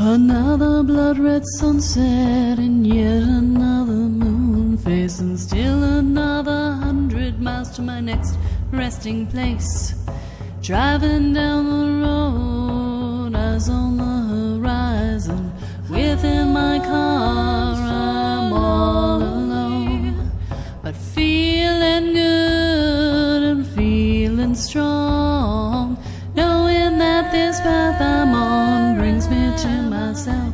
Another blood-red sunset and yet another moon face, and still another 100 miles to my next resting place. Driving down the road, eyes on the horizon. Within my car, I'm all alone, but feeling good and feeling strong, knowing that this path I'm on brings me to myself.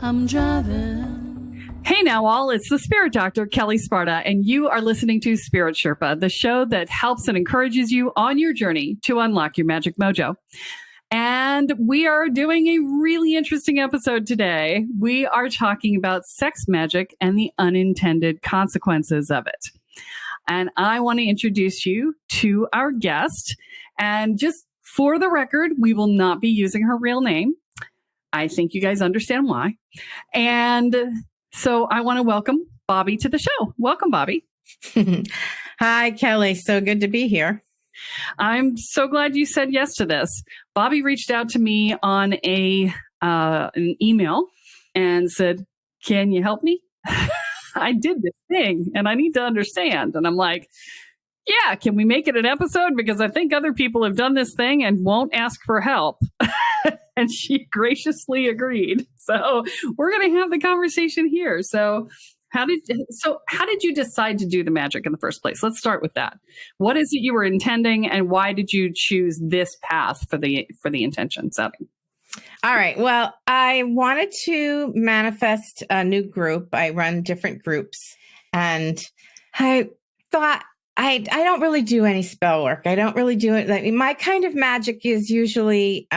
I'm driving. Hey now all, it's the Spirit Doctor, Kelly Sparta, and you are listening to Spirit Sherpa, the show that helps and encourages you on your journey to unlock your magic mojo. And we are doing a really interesting episode today. We are talking about sex magic and the unintended consequences of it. And I want to introduce you to our guest. And just for the record, we will not be using her real name. I think you guys understand why. And so I want to welcome Bobby to the show. Welcome, Bobby. Hi, Kelly. So good to be here. I'm so glad you said yes to this. Bobby reached out to me on an email and said, "Can you help me? I did this thing and I need to understand." And I'm like, "Yeah, can we make it an episode? Because I think other people have done this thing and won't ask for help." And she graciously agreed. So we're going to have the conversation here. So how did you decide to do the magic in the first place? Let's start with that. What is it you were intending, and why did you choose this path for the intention setting? All right. Well, I wanted to manifest a new group. I run different groups, and I thought I don't really do any spell work. I don't really do it. My kind of magic is usually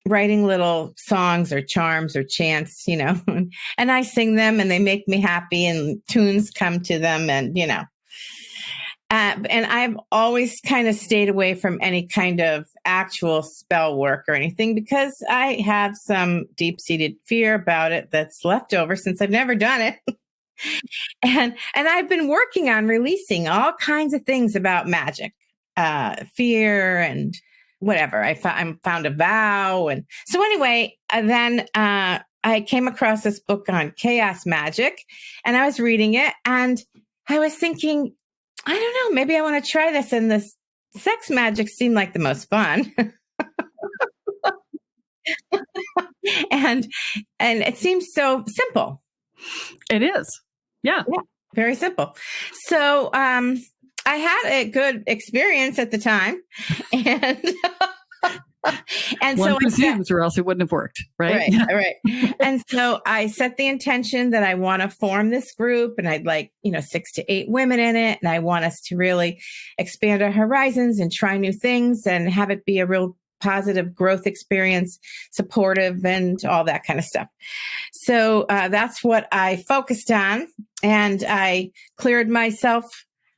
writing little songs or charms or chants, and I sing them and they make me happy and tunes come to them and, and I've always kind of stayed away from any kind of actual spell work or anything because I have some deep-seated fear about it that's left over since I've never done it. And I've been working on releasing all kinds of things about magic, fear and whatever. I found a vow. And so anyway, then I came across this book on chaos magic and I was reading it and I was thinking, I don't know, maybe I want to try this. And this sex magic seemed like the most fun. and it seems so simple. It is. Yeah. Very simple. So, I had a good experience at the time, and one presumes, or else it wouldn't have worked, right? Right. And so I set the intention that I want to form this group, and I'd like 6 to 8 women in it, and I want us to really expand our horizons and try new things, and have it be a real positive growth experience, supportive, and all that kind of stuff. So that's what I focused on, and I cleared myself.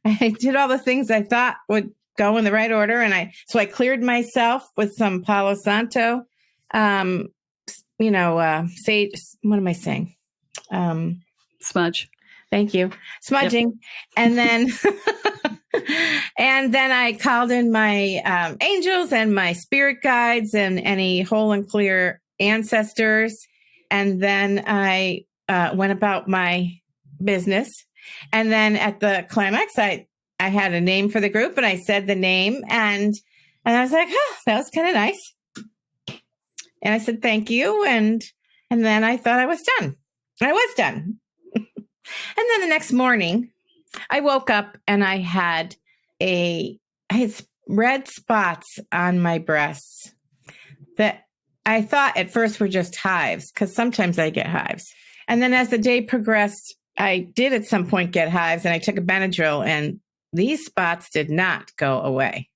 I did all the things I thought would go in the right order. And I cleared myself with some Palo Santo, sage, what am I saying? Smudge. Thank you. Smudging. Yep. And then, and then I called in my angels and my spirit guides and any whole and clear ancestors. And then I went about my business. And then at the climax, I had a name for the group and I said the name and I was like, that was kind of nice. And I said, thank you. And then I thought I was done. I was done. And then the next morning I woke up and I had red spots on my breasts that I thought at first were just hives because sometimes I get hives. And then as the day progressed, I did at some point get hives and I took a Benadryl and these spots did not go away.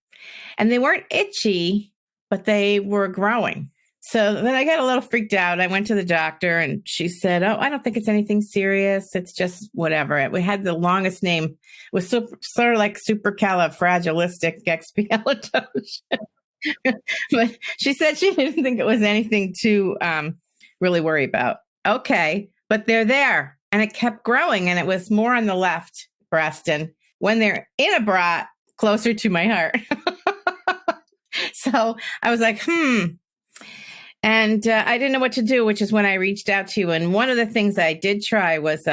And they weren't itchy, but they were growing. So then I got a little freaked out. I went to the doctor and she said, "Oh, I don't think it's anything serious. It's just whatever." We had the longest name. It was sort of like supercalifragilisticexpialidocious. But she said she didn't think it was anything to really worry about. Okay, but they're there. And it kept growing and it was more on the left breast. And when they're in a bra, closer to my heart. So I was like, And I didn't know what to do, which is when I reached out to you. And one of the things I did try was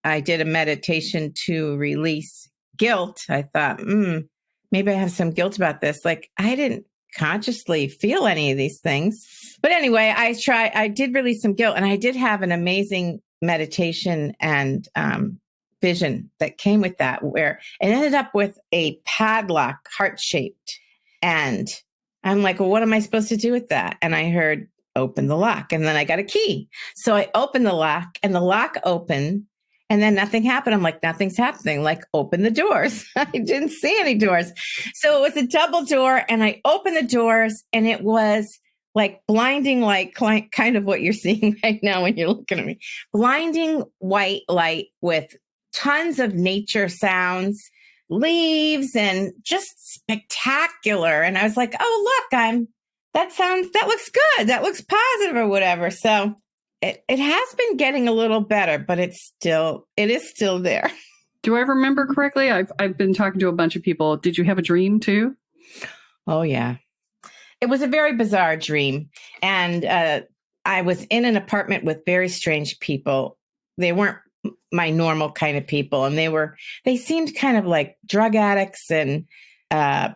I did a meditation to release guilt. I thought, maybe I have some guilt about this. Like, I didn't consciously feel any of these things. But anyway, I did release some guilt, and I did have an amazing meditation and vision that came with that, where it ended up with a padlock, heart-shaped. And I'm like, well, what am I supposed to do with that? And I heard, open the lock. And then I got a key. So I opened the lock, and the lock opened, and then nothing happened. I'm like, nothing's happening. Like, open the doors. I didn't see any doors. So it was a double door, and I opened the doors, and it was like blinding, like kind of what you're seeing right now when you're looking at me. Blinding white light with tons of nature sounds, leaves, and just spectacular. And I was like, oh, look, that looks good. That looks positive or whatever. So it has been getting a little better, but it is still there. Do I remember correctly? I've been talking to a bunch of people. Did you have a dream too? Oh, yeah. It was a very bizarre dream. And I was in an apartment with very strange people. They weren't my normal kind of people. And they seemed kind of like drug addicts and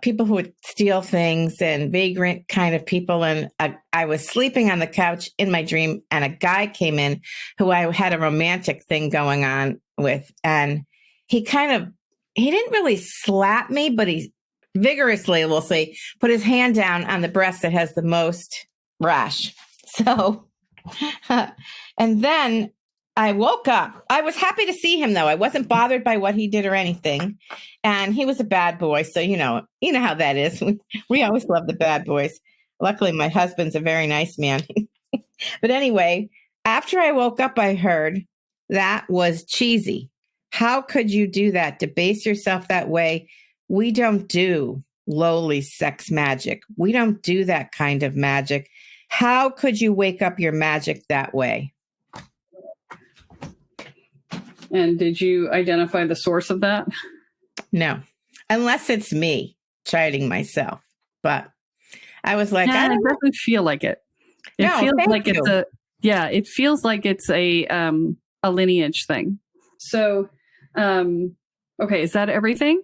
people who would steal things and vagrant kind of people. And I was sleeping on the couch in my dream, and a guy came in who I had a romantic thing going on with. And he didn't really slap me, but he vigorously, we'll say, put his hand down on the breast that has the most rash. So, and then I woke up. I was happy to see him, though. I wasn't bothered by what he did or anything. And he was a bad boy. So, you know how that is. We always love the bad boys. Luckily, my husband's a very nice man. But anyway, after I woke up, I heard that was cheesy. How could you do that? Debase yourself that way? We don't do lowly sex magic. We don't do that kind of magic. How could you wake up your magic that way? And did you identify the source of that? No, unless it's me chiding myself. But I was like, it doesn't feel like it. It feels like it feels like it's a lineage thing. So, okay, is that everything?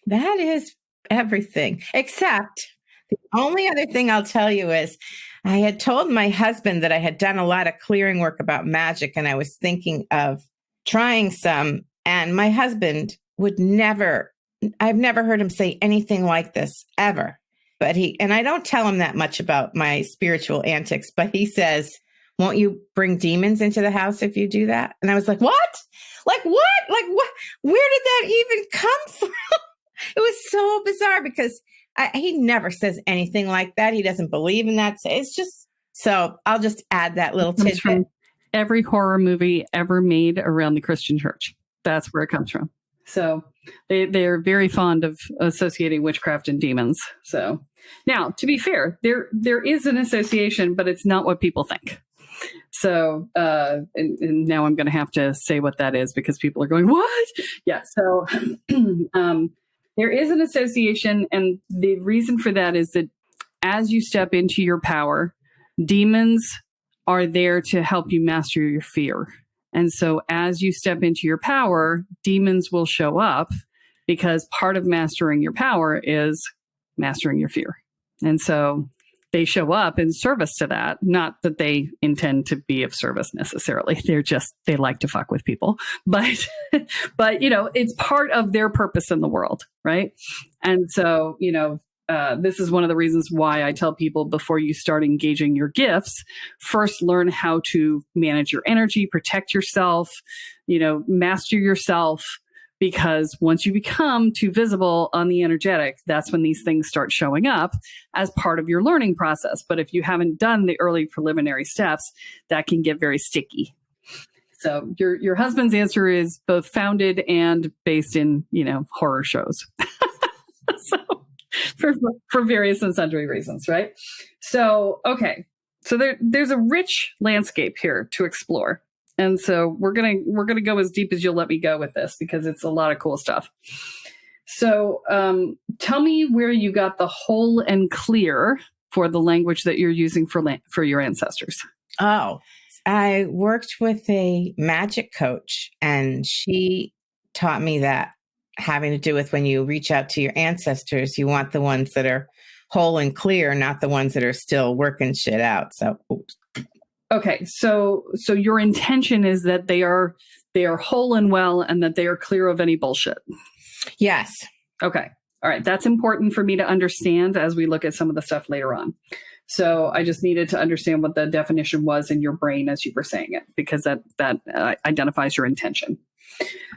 That is everything, except the only other thing I'll tell you is I had told my husband that I had done a lot of clearing work about magic, and I was thinking of trying some. And my husband I've never heard him say anything like this ever. But and I don't tell him that much about my spiritual antics, but he says, won't you bring demons into the house if you do that? And I was like, what? Like what? Like what? Where did that even come from? It was so bizarre because he never says anything like that. He doesn't believe in that. It's just, so I'll just add that little tidbit. From every horror movie ever made around the Christian church. That's where it comes from. So they're very fond of associating witchcraft and demons. So now, to be fair, there is an association, but it's not what people think. So, and now I'm going to have to say what that is because people are going, what? Yeah. So, there is an association. And the reason for that is that as you step into your power, demons are there to help you master your fear. And so as you step into your power, demons will show up because part of mastering your power is mastering your fear. And so they show up in service to that. Not that they intend to be of service necessarily. They like to fuck with people, but it's part of their purpose in the world. Right. And so, this is one of the reasons why I tell people before you start engaging your gifts, first learn how to manage your energy, protect yourself, master yourself, because once you become too visible on the energetic, that's when these things start showing up as part of your learning process. But if you haven't done the early preliminary steps, that can get very sticky. So your husband's answer is both founded and based in, horror shows. So for various and sundry reasons, right? So, okay. So there's a rich landscape here to explore. And so we're gonna go as deep as you'll let me go with this because it's a lot of cool stuff. So tell me where you got the whole and clear for the language that you're using for your ancestors? Oh, I worked with a magic coach, and she taught me that having to do with when you reach out to your ancestors, you want the ones that are whole and clear, not the ones that are still working shit out. So, okay, so your intention is that they are whole and well, and that they are clear of any bullshit. yes. Okay. All right. That's important for me to understand as we look at some of the stuff later on. So I just needed to understand what the definition was in your brain as you were saying it, because that identifies your intention.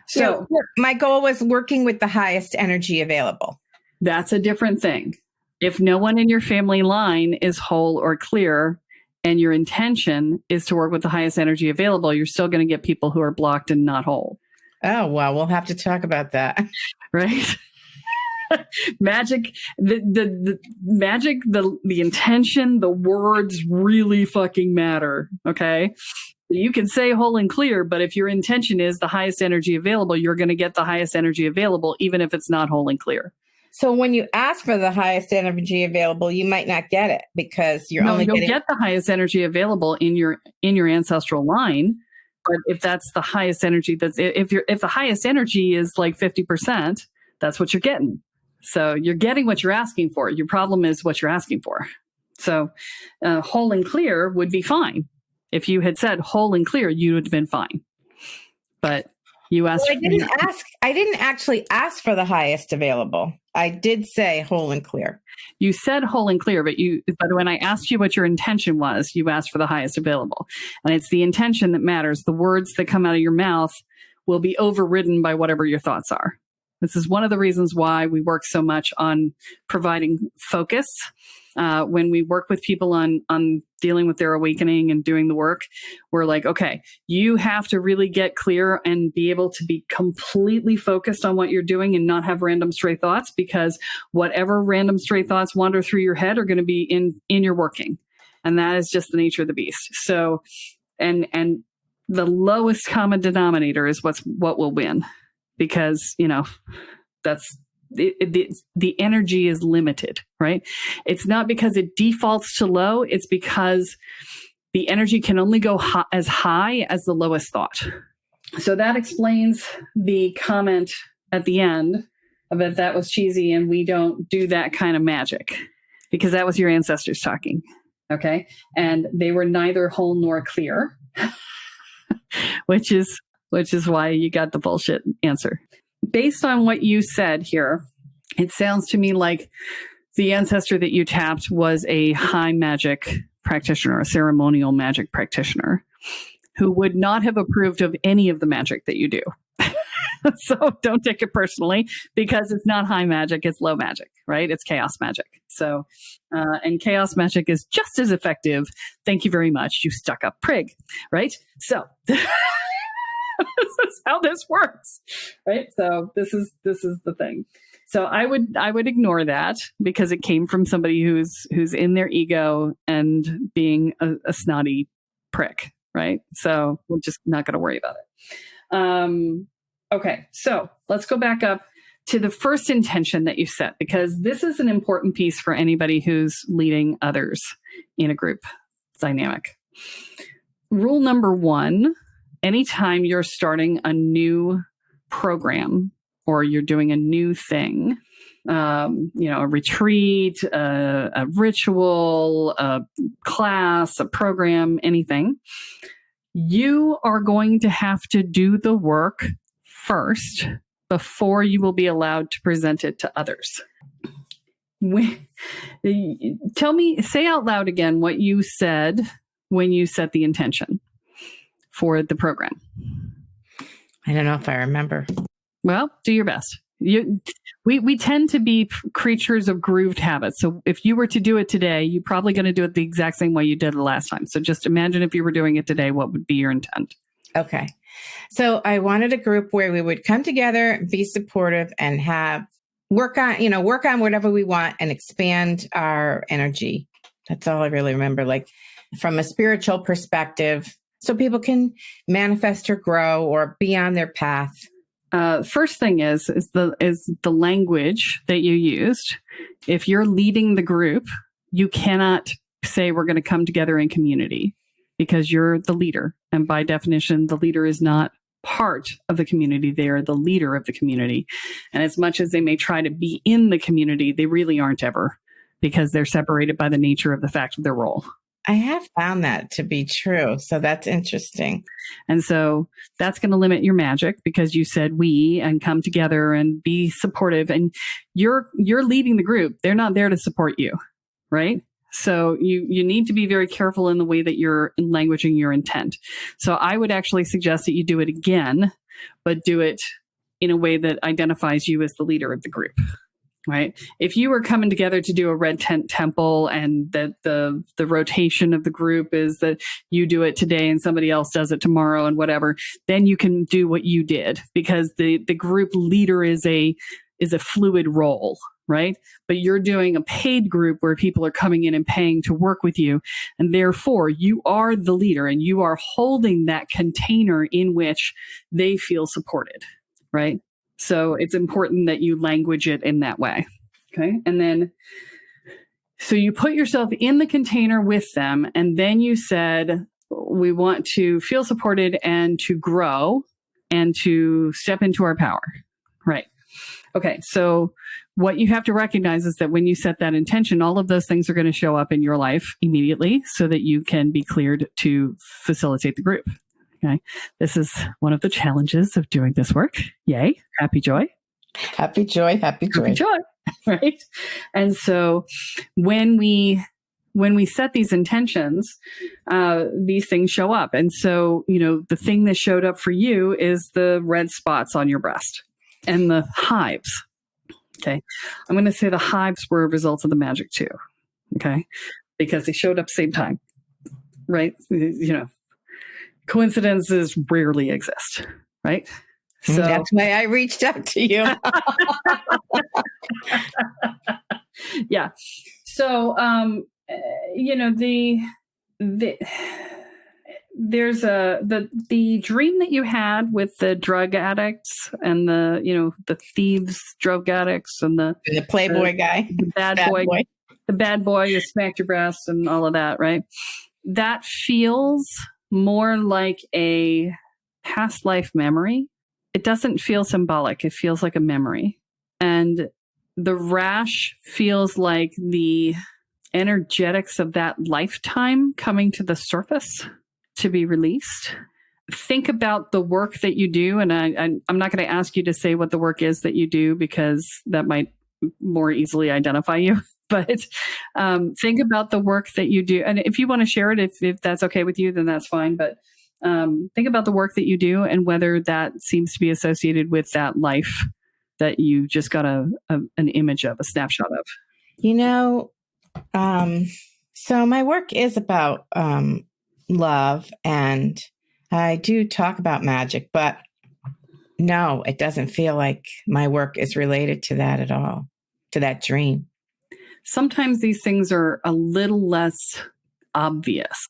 So my goal was working with the highest energy available. That's a different thing. If no one in your family line is whole or clear, and your intention is to work with the highest energy available, you're still going to get people who are blocked and not whole. Oh, well, we'll have to talk about that. Right? Magic, the magic, the intention, the words really fucking matter. Okay. You can say whole and clear, but if your intention is the highest energy available, you're going to get the highest energy available, even if it's not whole and clear. So when you ask for the highest energy available, you might not get it because you'll get the highest energy available in your ancestral line. But if that's the highest energy, if the highest energy is like 50%, that's what you're getting. So you're getting what you're asking for. Your problem is what you're asking for. So whole and clear would be fine. If you had said whole and clear, you would have been fine. But you asked. Well, I didn't actually ask for the highest available. I did say whole and clear. You said whole and clear, but when I asked you what your intention was, you asked for the highest available. And it's the intention that matters. The words that come out of your mouth will be overridden by whatever your thoughts are. This is one of the reasons why we work so much on providing focus. When we work with people on dealing with their awakening and doing the work, we're like, okay, you have to really get clear and be able to be completely focused on what you're doing and not have random stray thoughts, because whatever random stray thoughts wander through your head are going to be in your working. And that is just the nature of the beast. So, and the lowest common denominator is what will win, because, that's the energy is limited, right? It's not because it defaults to low. It's because the energy can only go as high as the lowest thought. So that explains the comment at the end about that was cheesy and we don't do that kind of magic, because that was your ancestors talking. Okay. And they were neither whole nor clear, which is why you got the bullshit answer. Based on what you said here, it sounds to me like the ancestor that you tapped was a high magic practitioner, a ceremonial magic practitioner, who would not have approved of any of the magic that you do. So don't take it personally, because it's not high magic, it's low magic, right? It's chaos magic. So, and chaos magic is just as effective. Thank you very much, you stuck up prig, right? So this is how this works, right? So this is the thing. So I would ignore that, because it came from somebody who's in their ego and being a snotty prick, right? So we're just not going to worry about it. Okay, so let's go back up to the first intention that you set, because this is an important piece for anybody who's leading others in a group dynamic. Rule number 1. Anytime you're starting a new program or you're doing a new thing, a retreat, a ritual, a class, a program, anything, you are going to have to do the work first before you will be allowed to present it to others. Say out loud again what you said when you set the intention for the program. I don't know if I remember. Well, do your best. We tend to be creatures of grooved habits. So if you were to do it today, you're probably going to do it the exact same way you did it last time. So just imagine if you were doing it today, what would be your intent? Okay. So I wanted a group where we would come together, be supportive, and work on whatever we want and expand our energy. That's all I really remember, like from a spiritual perspective, so people can manifest or grow or be on their path. First thing is the language that you used. If you're leading the group, you cannot say we're going to come together in community because you're the leader. And by definition, the leader is not part of the community. They are the leader of the community. And as much as they may try to be in the community, they really aren't ever, because they're separated by the nature of the fact of their role. I have found that to be true. So that's interesting. And so that's going to limit your magic, because you said we and come together and be supportive, and you're leading the group. They're not there to support you, right? So you need to be very careful in the way that you're languaging your intent. So I would actually suggest that you do it again, but do it in a way that identifies you as the leader of the group. Right. If you were coming together to do a red tent temple, and that the rotation of the group is that you do it today and somebody else does it tomorrow and whatever, then you can do what you did, because the group leader is a fluid role. Right. But you're doing a paid group where people are coming in and paying to work with you. And therefore you are the leader, and you are holding that container in which they feel supported. Right. So it's important that you language it in that way. Okay. And then, so you put yourself in the container with them, and then you said, we want to feel supported and to grow and to step into our power. Right. Okay. So what you have to recognize is that when you set that intention, all of those things are going to show up in your life immediately, so that you can be cleared to facilitate the group. Okay. This is one of the challenges of doing this work. Yay. Happy joy. Happy joy. Happy joy. Happy joy. Right. And so when we set these intentions, these things show up. And so, the thing that showed up for you is the red spots on your breast and the hives. Okay. I'm going to say the hives were results of the magic too. Okay. Because they showed up same time. Right. Coincidences rarely exist, right? So that's why I reached out to you. Yeah. So, there's the dream that you had with the drug addicts and the thieves, drug addicts, and the Playboy guy, the bad boy, the bad boy who smacked your breast and all of that, right? That feels more like a past life memory. It doesn't feel symbolic. It feels like a memory. And the rash feels like the energetics of that lifetime coming to the surface to be released. Think about the work that you do. And I'm not going to ask you to say what the work is that you do, because that might more easily identify you. But think about the work that you do. And if you want to share it, if that's okay with you, then that's fine. But think about the work that you do and whether that seems to be associated with that life that you just got an image of, a snapshot of. So my work is about love, and I do talk about magic, but no, it doesn't feel like my work is related to that at all, to that dream. Sometimes these things are a little less obvious.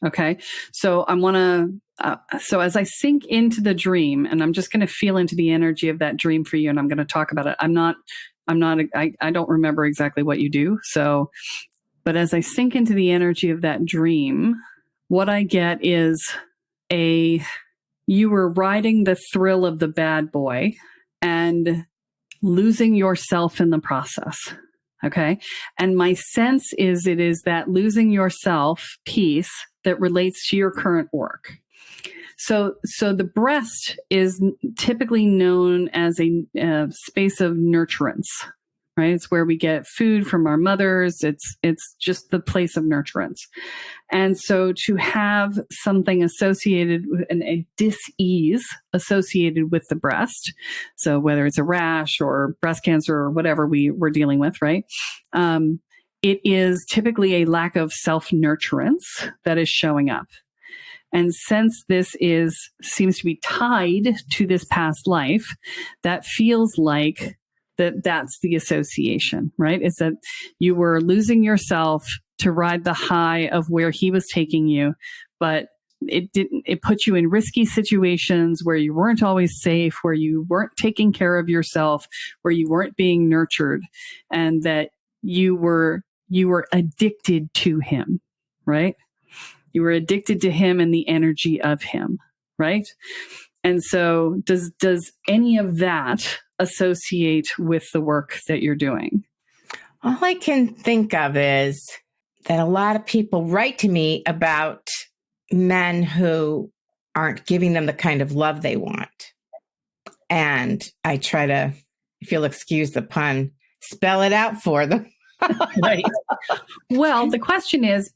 Okay. So so as I sink into the dream, and I'm just going to feel into the energy of that dream for you, and I'm going to talk about it. I don't remember exactly what you do. So, but as I sink into the energy of that dream, what I get is you were riding the thrill of the bad boy and losing yourself in the process. Okay. And my sense is it is that losing yourself piece that relates to your current work. So the breast is typically known as a space of nurturance, right? It's where we get food from our mothers. It's just the place of nurturance. And so to have something associated with a dis-ease associated with the breast, so whether it's a rash or breast cancer or whatever we're dealing with, right? It is typically a lack of self-nurturance that is showing up. And since this seems to be tied to this past life, that feels like that's the association, right? It's that you were losing yourself to ride the high of where he was taking you, but it put you in risky situations where you weren't always safe, where you weren't taking care of yourself, where you weren't being nurtured, and that you were you were addicted to him, right? You were addicted to him and the energy of him, right? And so does any of that associate with the work that you're doing? All I can think of is that a lot of people write to me about men who aren't giving them the kind of love they want. And I try to, if you'll excuse the pun, spell it out for them. Right. Well, the question is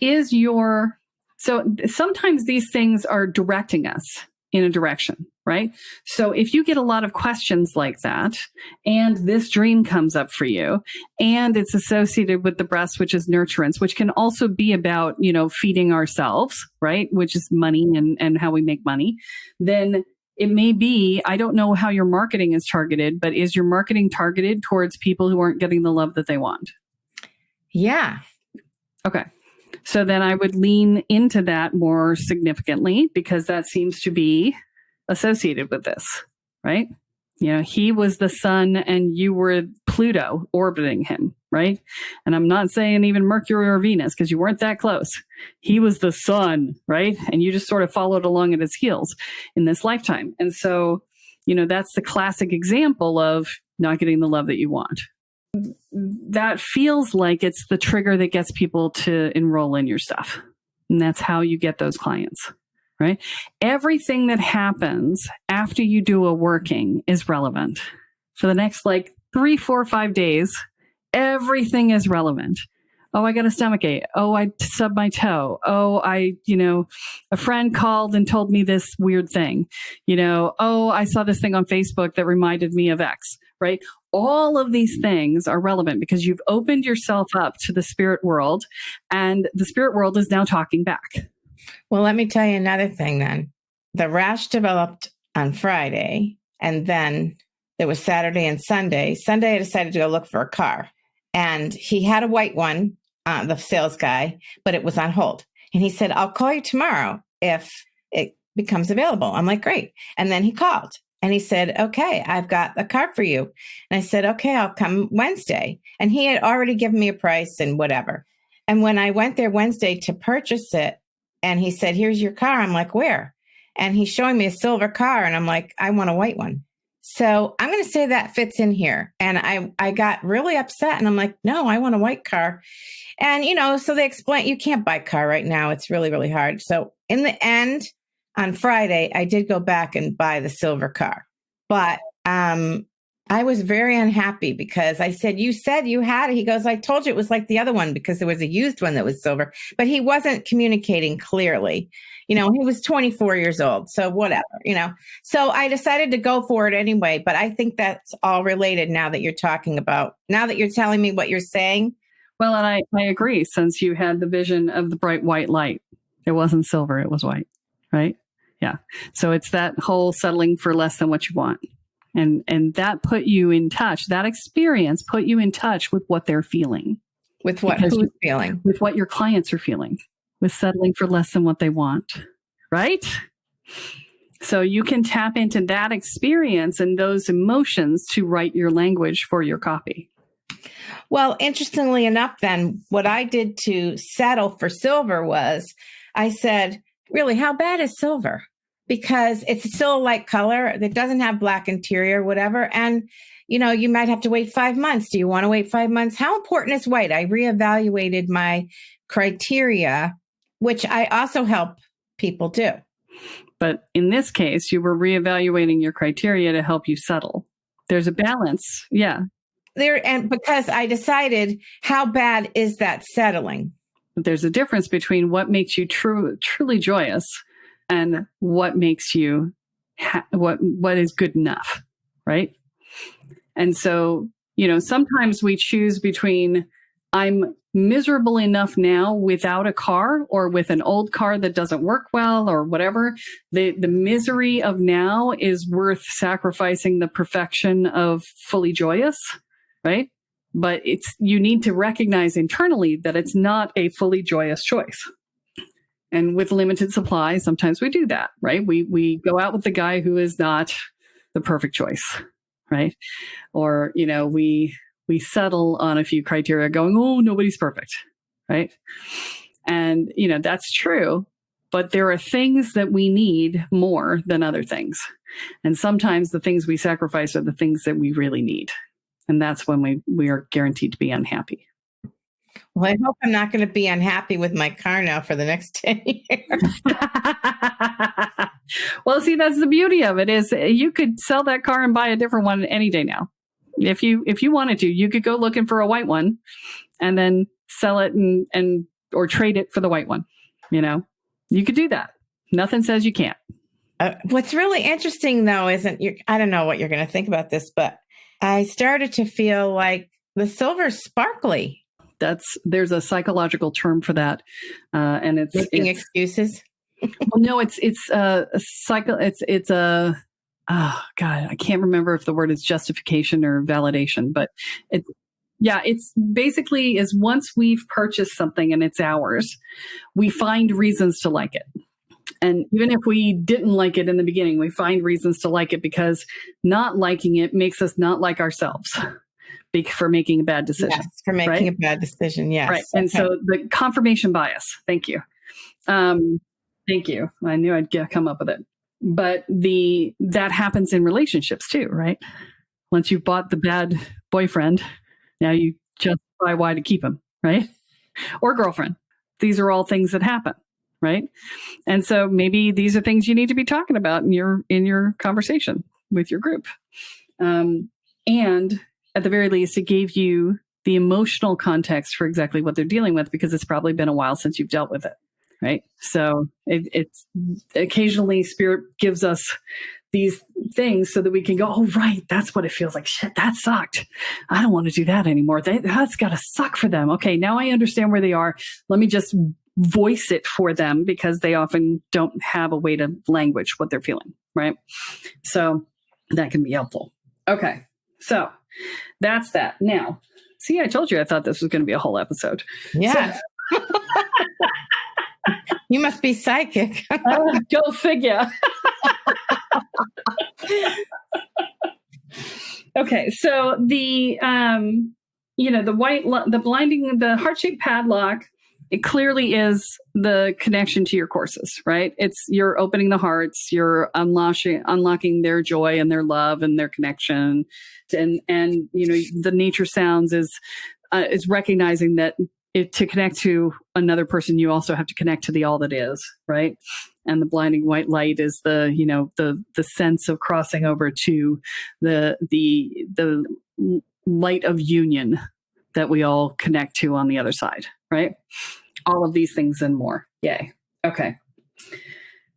so sometimes these things are directing us in a direction, right? So if you get a lot of questions like that, and this dream comes up for you, and it's associated with the breast, which is nurturance, which can also be about, feeding ourselves, right? Which is money and how we make money, then it may be, I don't know how your marketing is targeted, but is your marketing targeted towards people who aren't getting the love that they want? Yeah. Okay. So then I would lean into that more significantly, because that seems to be associated with this, right? He was the sun and you were Pluto orbiting him, right? And I'm not saying even Mercury or Venus, because you weren't that close. He was the sun, right? And you just sort of followed along at his heels in this lifetime. And so, that's the classic example of not getting the love that you want. That feels like it's the trigger that gets people to enroll in your stuff. And that's how you get those clients, right? Everything that happens after you do a working is relevant. For the next 3, 4, 5 days, everything is relevant. Oh, I got a stomachache. Oh, I stubbed my toe. Oh, a friend called and told me this weird thing. Oh, I saw this thing on Facebook that reminded me of X, right? All of these things are relevant because you've opened yourself up to the spirit world, and the spirit world is now talking back. Well, let me tell you another thing then. The rash developed on Friday, and then there was Saturday and Sunday. Sunday, I decided to go look for a car, and he had a white one, the sales guy, but it was on hold. And he said, I'll call you tomorrow if it becomes available. I'm like, great. And then he called. And he said, okay, I've got a car for you. And I said, okay, I'll come Wednesday. And he had already given me a price and whatever. And when I went there Wednesday to purchase it, and he said, here's your car. I'm like, where? And he's showing me a silver car. And I'm like, I want a white one. So I'm going to say that fits in here. And I got really upset. And I'm like, no, I want a white car. And, so they explain, you can't buy a car right now. It's really, really hard. So in the end, on Friday, I did go back and buy the silver car, but I was very unhappy because I said, you said you had it. He goes, I told you it was like the other one because there was a used one that was silver, but he wasn't communicating clearly. He was 24 years old. So whatever, so I decided to go for it anyway. But I think that's all related now that you're telling me what you're saying. Well, and I agree, since you had the vision of the bright white light. It wasn't silver, it was white, right? Yeah. So it's that whole settling for less than what you want. And that put you in touch. That experience put you in touch with what they're feeling. With what? Who's feeling? With what your clients are feeling. With settling for less than what they want. Right? So you can tap into that experience and those emotions to write your language for your copy. Well, interestingly enough, then, what I did to settle for silver was I said, really, how bad is silver? Because it's still a light color. It doesn't have black interior, whatever. And, you might have to wait 5 months. Do you want to wait 5 months? How important is white? I reevaluated my criteria, which I also help people do. But in this case, you were reevaluating your criteria to help you settle. There's a balance. Yeah. And because I decided, how bad is that settling? There's a difference between what makes you truly joyous and what makes you what is good enough, right? And so, sometimes we choose between I'm miserable enough now without a car or with an old car that doesn't work well or whatever. The misery of now is worth sacrificing the perfection of fully joyous, right? But you need to recognize internally that it's not a fully joyous choice. And with limited supply, sometimes we do that, right? We go out with the guy who is not the perfect choice, right? Or, we we settle on a few criteria going, oh, nobody's perfect, right? And, that's true. But there are things that we need more than other things. And sometimes the things we sacrifice are the things that we really need. And that's when we are guaranteed to be unhappy. Well, I hope I'm not going to be unhappy with my car now for the next 10 years. Well, see, that's the beauty of it is you could sell that car and buy a different one any day now. If you wanted to, you could go looking for a white one and then sell it and or trade it for the white one. You could do that. Nothing says you can't. What's really interesting, though, I don't know what you're going to think about this, but I started to feel like the silver's sparkly. There's a psychological term for that, and it's making excuses. Well, no, it's a cycle. It's a oh God, I can't remember if the word is justification or validation, but it's basically is once we've purchased something and it's ours, we find reasons to like it. And even if we didn't like it in the beginning, we find reasons to like it because not liking it makes us not like ourselves for making a bad decision. Yes, for making a bad decision. Yes. Right. And so the confirmation bias. Thank you. Thank you. I knew I'd come up with it. But that happens in relationships too, right? Once you've bought the bad boyfriend, now you justify why to keep him, right? Or girlfriend. These are all things that happen, right? And so maybe these are things you need to be talking about in your conversation with your group. And at the very least, it gave you the emotional context for exactly what they're dealing with because it's probably been a while since you've dealt with it, right? So it's occasionally Spirit gives us these things so that we can go, oh, right, that's what it feels like. Shit, that sucked. I don't want to do that anymore. That's got to suck for them. Okay, now I understand where they are. Let me just voice it for them because they often don't have a way to language what they're feeling, right? So that can be helpful. Okay, so that's that. Now, see, I told you I thought this was going to be a whole episode. Yeah. So, you must be psychic. Go figure. Okay, so the the heart-shaped padlock, it clearly is the connection to your courses, right? You're opening the hearts, you're unlocking their joy and their love and their connection, and the nature sounds is recognizing that to connect to another person, you also have to connect to the all that is, right? And the blinding white light is the sense of crossing over to the light of union that we all connect to on the other side, right? All of these things and more. Yay. Okay.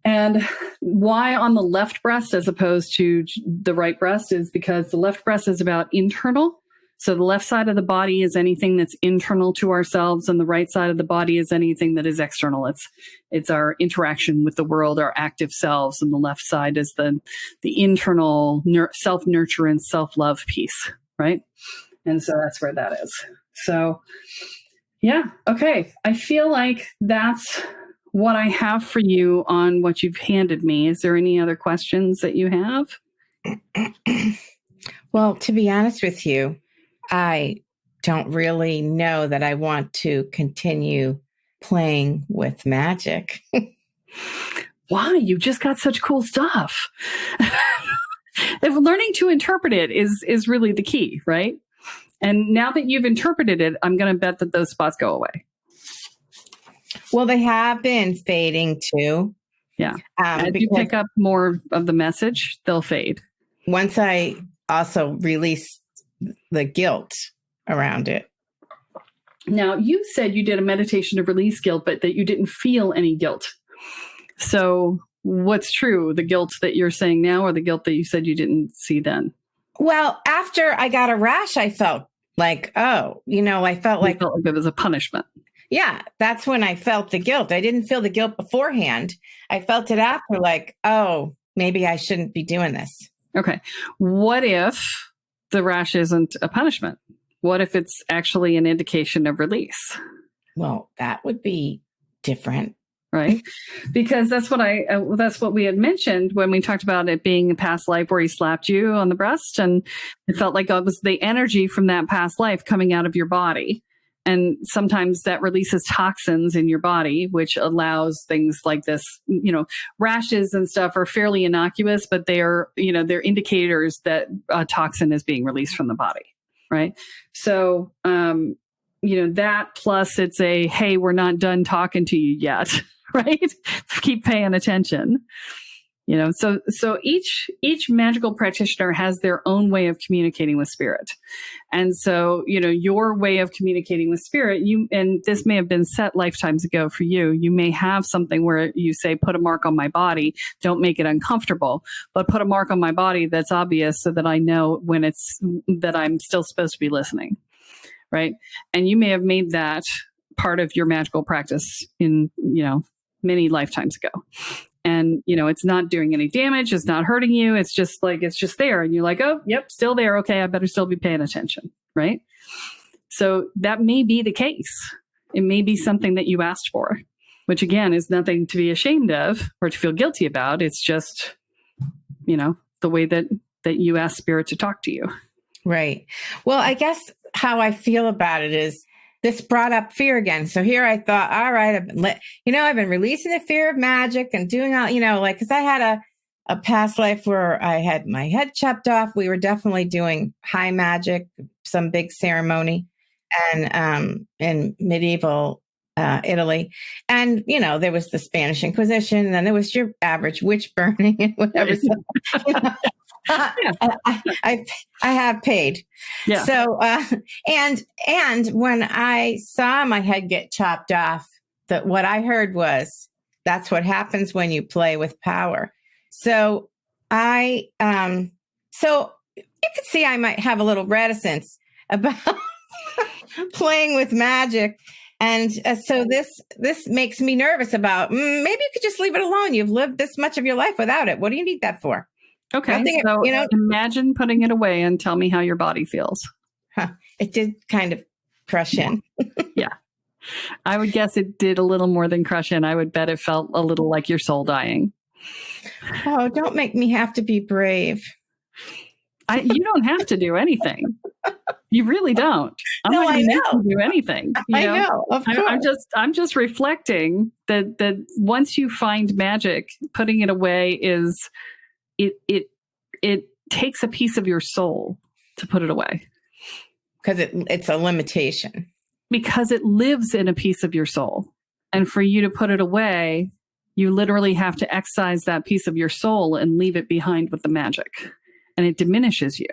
And why on the left breast as opposed to the right breast is because the left breast is about internal. So the left side of the body is anything that's internal to ourselves, and the right side of the body is anything that is external. It's our interaction with the world, our active selves, and the left side is the internal self-nurture and self-love piece, right? And so that's where that is. So, yeah, okay. I feel like that's what I have for you on what you've handed me. Is there any other questions that you have? Well, to be honest with you, I don't really know that I want to continue playing with magic. Why? You just got such cool stuff. If learning to interpret it is really the key, right? And now that you've interpreted it, I'm going to bet that those spots go away. Well, they have been fading too. Yeah. As you pick up more of the message, they'll fade. Once I also release the guilt around it. Now, you said you did a meditation to release guilt, but that you didn't feel any guilt. So what's true? The guilt that you're saying now or the guilt that you said you didn't see then? Well, after I got a rash, I felt like, I felt like it was a punishment. Yeah, that's when I felt the guilt. I didn't feel the guilt beforehand. I felt it after, like, oh, maybe I shouldn't be doing this. Okay. What if the rash isn't a punishment? What if it's actually an indication of release? Well, that would be different. right? Because that's what we had mentioned when we talked about it being a past life where he slapped you on the breast, and it felt like it was the energy from that past life coming out of your body. And sometimes that releases toxins in your body, which allows things like this, rashes and stuff are fairly innocuous, but they're indicators that a toxin is being released from the body. Right. So, that plus it's hey, we're not done talking to you yet. Right. Keep paying attention. So each magical practitioner has their own way of communicating with spirit. And so, your way of communicating with spirit, and this may have been set lifetimes ago for you. You may have something where you say, put a mark on my body. Don't make it uncomfortable, but put a mark on my body that's obvious so that I know when that I'm still supposed to be listening. Right. And you may have made that part of your magical practice in, many lifetimes ago. And, it's not doing any damage. It's not hurting you. It's just there. And you're like, oh, yep, still there. Okay, I better still be paying attention. Right. So that may be the case. It may be something that you asked for, which again is nothing to be ashamed of or to feel guilty about. It's just, the way that you ask spirit to talk to you. Right. Well, I guess how I feel about it is this brought up fear again. So here I thought, all right, I've been releasing the fear of magic and doing all, because I had a past life where I had my head chopped off. We were definitely doing high magic, some big ceremony, and in medieval Italy. And, there was the Spanish Inquisition, and then there was your average witch burning and whatever. So, I have paid. Yeah. So, and when I saw my head get chopped off, what I heard was, that's what happens when you play with power. So so you could see I might have a little reticence about playing with magic. And so this makes me nervous about, maybe you could just leave it alone. You've lived this much of your life without it. What do you need that for? Okay, so imagine putting it away and tell me how your body feels. It did kind of crush in. Yeah. I would guess it did a little more than crush in. I would bet it felt a little like your soul dying. Oh, don't make me have to be brave. You don't have to do anything. You really don't. I'm not going to make you do anything. I know. Of course. I'm just reflecting that once you find magic, putting it away is it takes a piece of your soul to put it away. Because it's a limitation. Because it lives in a piece of your soul. And for you to put it away, you literally have to excise that piece of your soul and leave it behind with the magic. And it diminishes you.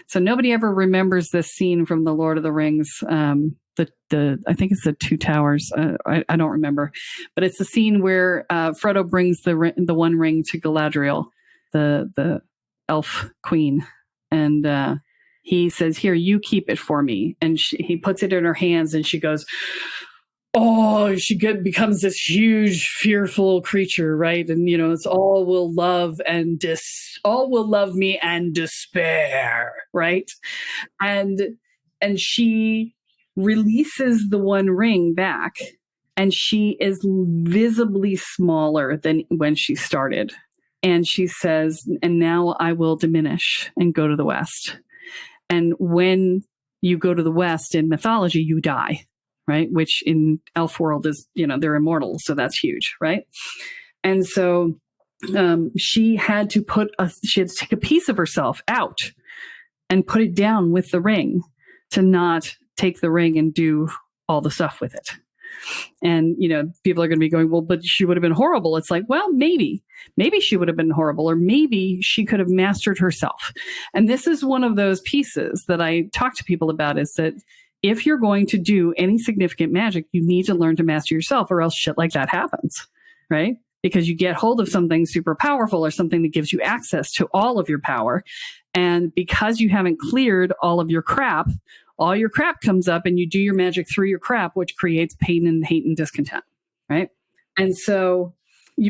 So nobody ever remembers this scene from The Lord of the Rings. I think it's the Two Towers. I don't remember. But it's the scene where Frodo brings the one ring to Galadriel, the elf queen. And he says, here, you keep it for me. And he puts it in her hands and she goes, oh, becomes this huge, fearful creature, right? And, it's all will love me and despair, right? And she releases the one ring back and she is visibly smaller than when she started. And she says, and now I will diminish and go to the West. And when you go to the West in mythology, you die. Right. Which in elf world is, they're immortal. So that's huge. Right. And so she had to take a piece of herself out and put it down with the ring to not take the ring and do all the stuff with it. And, people are going to be going, well, but she would have been horrible. It's like, well, maybe she would have been horrible, or maybe she could have mastered herself. And this is one of those pieces that I talk to people about, is that if you're going to do any significant magic, you need to learn to master yourself, or else shit like that happens, right? Because you get hold of something super powerful or something that gives you access to all of your power. And because you haven't cleared all your crap comes up and you do your magic through your crap, which creates pain and hate and discontent, right? And so,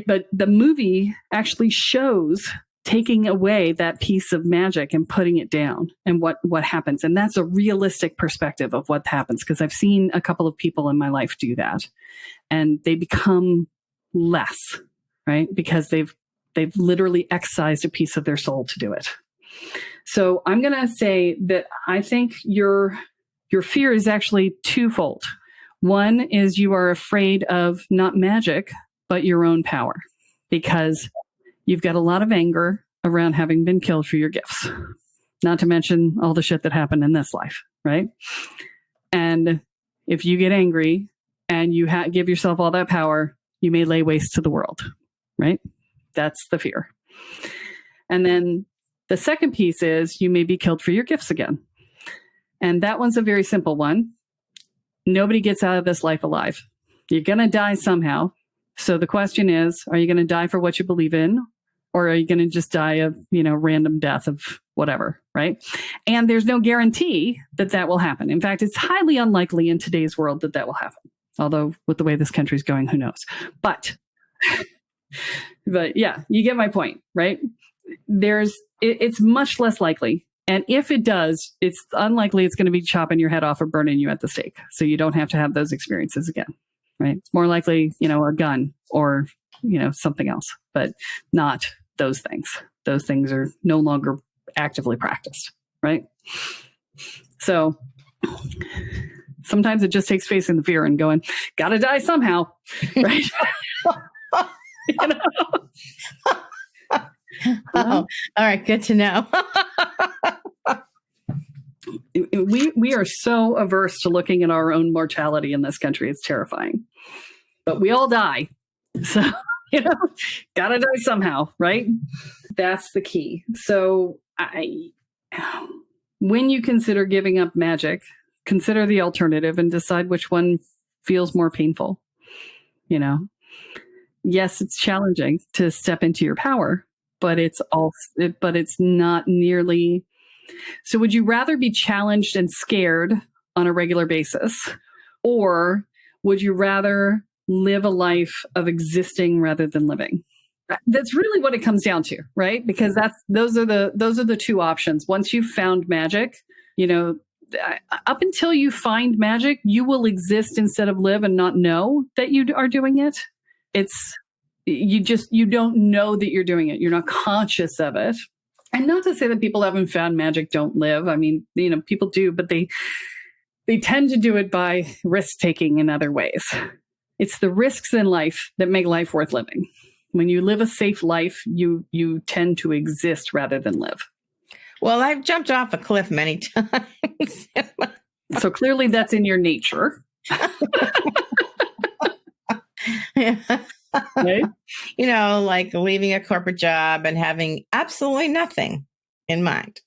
but the movie actually shows taking away that piece of magic and putting it down and what happens. And that's a realistic perspective of what happens, because I've seen a couple of people in my life do that, and they become less, right? Because they've literally excised a piece of their soul to do it. So I'm going to say that I think your fear is actually twofold. One is you are afraid of not magic, but your own power, because you've got a lot of anger around having been killed for your gifts, not to mention all the shit that happened in this life, right? And if you get angry and you give yourself all that power, you may lay waste to the world, right? That's the fear. And then the second piece is you may be killed for your gifts again. And that one's a very simple one. Nobody gets out of this life alive. You're going to die somehow. So the question is, are you going to die for what you believe in? Or are you going to just die of, random death of whatever, right? And there's no guarantee that will happen. In fact, it's highly unlikely in today's world that will happen. Although with the way this country's going, who knows? But yeah, you get my point, right? It's much less likely. And if it does, it's unlikely it's going to be chopping your head off or burning you at the stake. So you don't have to have those experiences again, right? It's more likely, a gun or, something else, but not those things. Those things are no longer actively practiced, right? So sometimes it just takes facing the fear and going, gotta die somehow, right? Oh, all right. Good to know. We are so averse to looking at our own mortality in this country. It's terrifying, but we all die. So, gotta die somehow, right? That's the key. So when you consider giving up magic, consider the alternative and decide which one feels more painful. Yes, it's challenging to step into your power, but it's not nearly. So would you rather be challenged and scared on a regular basis, or would you rather live a life of existing rather than living? That's really what it comes down to, right? Because those are the two options. Once you've found magic, up until you find magic, you will exist instead of live and not know that you are doing it. You don't know that you're doing it. You're not conscious of it. And not to say that people haven't found magic don't live. I mean, people do, but they tend to do it by risk taking in other ways. It's the risks in life that make life worth living. When you live a safe life, you tend to exist rather than live. Well, I've jumped off a cliff many times. So clearly that's in your nature. Yeah. Right? Like leaving a corporate job and having absolutely nothing in mind.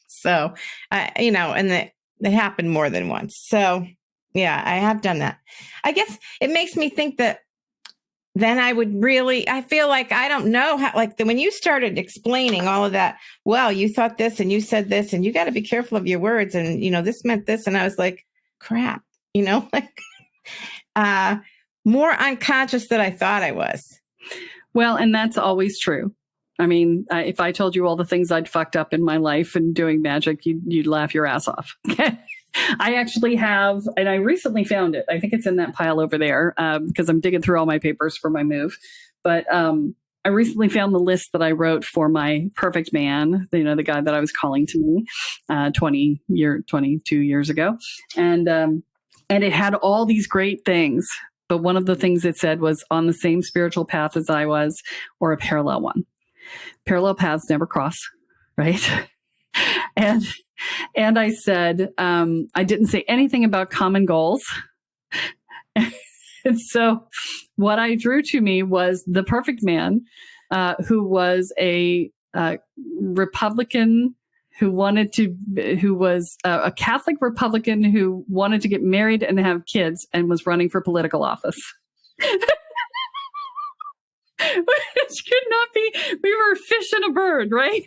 So, and that happened more than once. So, yeah, I have done that. I guess it makes me think that then I feel like I don't know how, when you started explaining all of that, well, you thought this and you said this and you got to be careful of your words and, this meant this. And I was like, crap, more unconscious than I thought I was. Well, and that's always true. I mean, if I told you all the things I'd fucked up in my life and doing magic, you'd laugh your ass off. I actually have, and I recently found it. I think it's in that pile over there because I'm digging through all my papers for my move. But I recently found the list that I wrote for my perfect man, the guy that I was calling to me 22 years ago. And it had all these great things. But one of the things it said was on the same spiritual path as I was, or a parallel one. Parallel paths never cross, right? And I said, I didn't say anything about common goals. And so what I drew to me was the perfect man, who was a Republican who was a Catholic Republican who wanted to get married and have kids and was running for political office. Which could not be, we were a fish and a bird, right?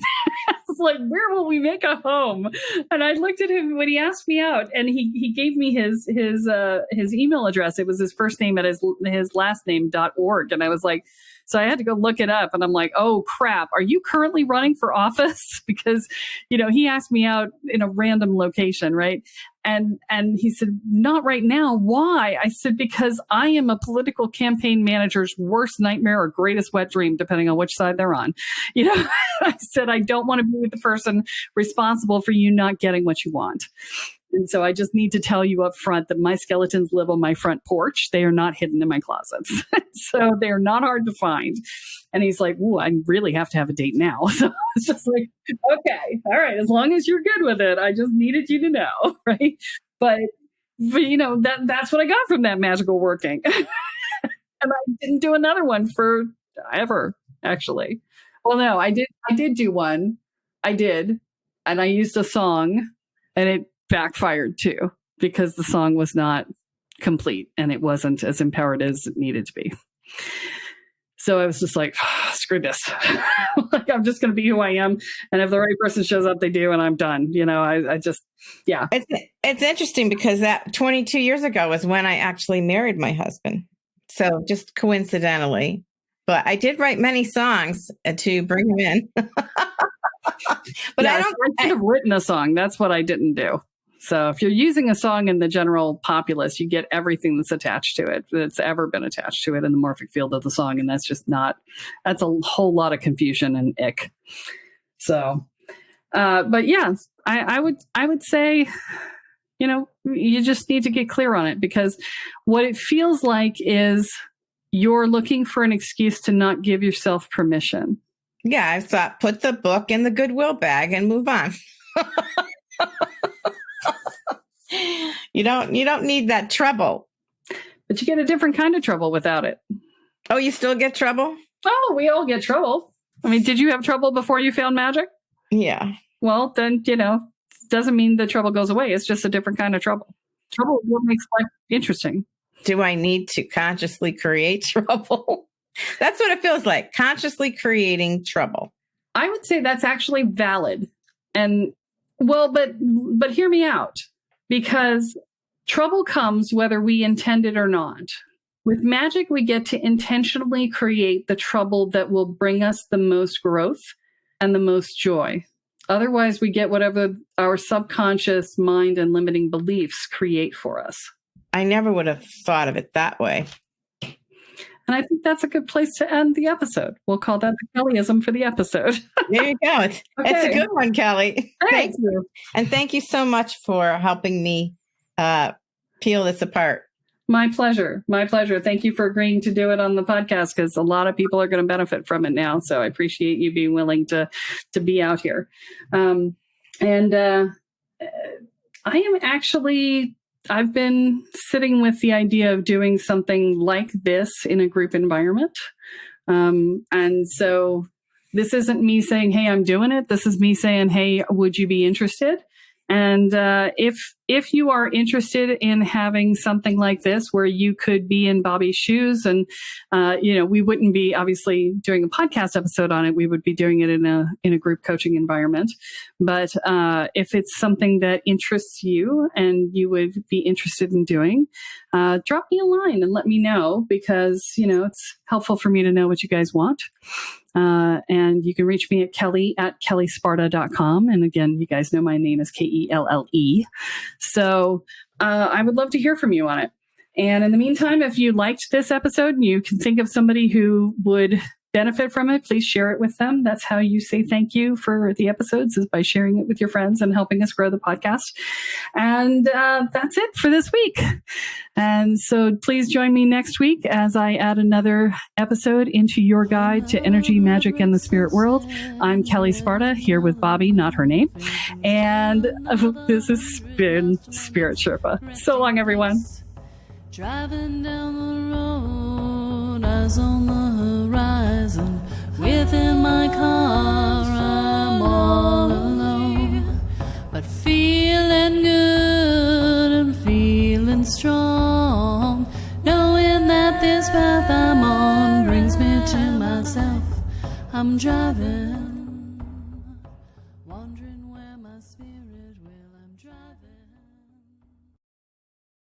I was like, where will we make a home? And I looked at him when he asked me out, and he gave me his email address. It was his first name at his last name.org. And I was like, So I had to go look it up, and I'm like, oh crap, are you currently running for office? Because, he asked me out in a random location, right? And he said, not right now. Why? I said, because I am a political campaign manager's worst nightmare or greatest wet dream, depending on which side they're on. I said, I don't want to be the person responsible for you not getting what you want. And so I just need to tell you up front that my skeletons live on my front porch. They are not hidden in my closets. So they're not hard to find. And he's like, ooh, I really have to have a date now. So it's just like, okay, all right, as long as you're good with it, I just needed you to know, right? But that's what I got from that magical working. And I didn't do another one for ever, actually. Well, no, I did do one. I did. And I used a song, and it backfired too, because the song was not complete and it wasn't as empowered as it needed to be. So I was just like, screw this. Like, I'm just going to be who I am. And if the right person shows up, they do, and I'm done. I just, yeah. It's interesting because that 22 years ago was when I actually married my husband. So just coincidentally, but I did write many songs to bring him in. But I should have written a song. That's what I didn't do. So if you're using a song in the general populace, you get everything that's attached to it, that's ever been attached to it in the morphic field of the song. And that's a whole lot of confusion and ick. So, but yeah, I would say, you just need to get clear on it, because what it feels like is you're looking for an excuse to not give yourself permission. Yeah, I thought put the book in the Goodwill bag and move on. You don't need that trouble. But you get a different kind of trouble without it. Oh, you still get trouble? Oh, we all get trouble. I mean, did you have trouble before you found magic? Yeah. Well, then, doesn't mean the trouble goes away. It's just a different kind of trouble. Trouble is what makes life interesting. Do I need to consciously create trouble? That's what it feels like. Consciously creating trouble. I would say that's actually valid. And well, but hear me out, because trouble comes whether we intend it or not. With magic, we get to intentionally create the trouble that will bring us the most growth and the most joy. Otherwise, we get whatever our subconscious mind and limiting beliefs create for us. I never would have thought of it that way. And I think that's a good place to end the episode. We'll call that the Kellyism for the episode. There you go. It's a good one, Kelly. Thank you. And thank you so much for helping me peel this apart. My pleasure. My pleasure. Thank you for agreeing to do it on the podcast, because a lot of people are going to benefit from it now. So I appreciate you being willing to be out here. I've been sitting with the idea of doing something like this in a group environment. And so this isn't me saying, hey, I'm doing it. This is me saying, hey, would you be interested? And if you are interested in having something like this where you could be in Bobby's shoes, and we wouldn't be obviously doing a podcast episode on it. We would be doing it in a group coaching environment. But if it's something that interests you and you would be interested in doing, drop me a line and let me know, because it's helpful for me to know what you guys want. And you can reach me at kelley@kellysparta.com. And again, you guys know my name is Kelle. So I would love to hear from you on it. And in the meantime, if you liked this episode and you can think of somebody who would benefit from it, please share it with them. That's how you say thank you for the episodes, is by sharing it with your friends and helping us grow the podcast. And that's it for this week. And so please join me next week as I add another episode into your guide to energy, magic, and the spirit world. I'm Kelley Sparta, here with Bobby, not her name. And this has been Spirit Sherpa. So long, everyone. Driving down the road, eyes on the horizon. Within my car, I'm all alone, but feeling good and feeling strong, knowing that this path I'm on brings me to myself. I'm driving, wondering where my spirit will. I'm driving.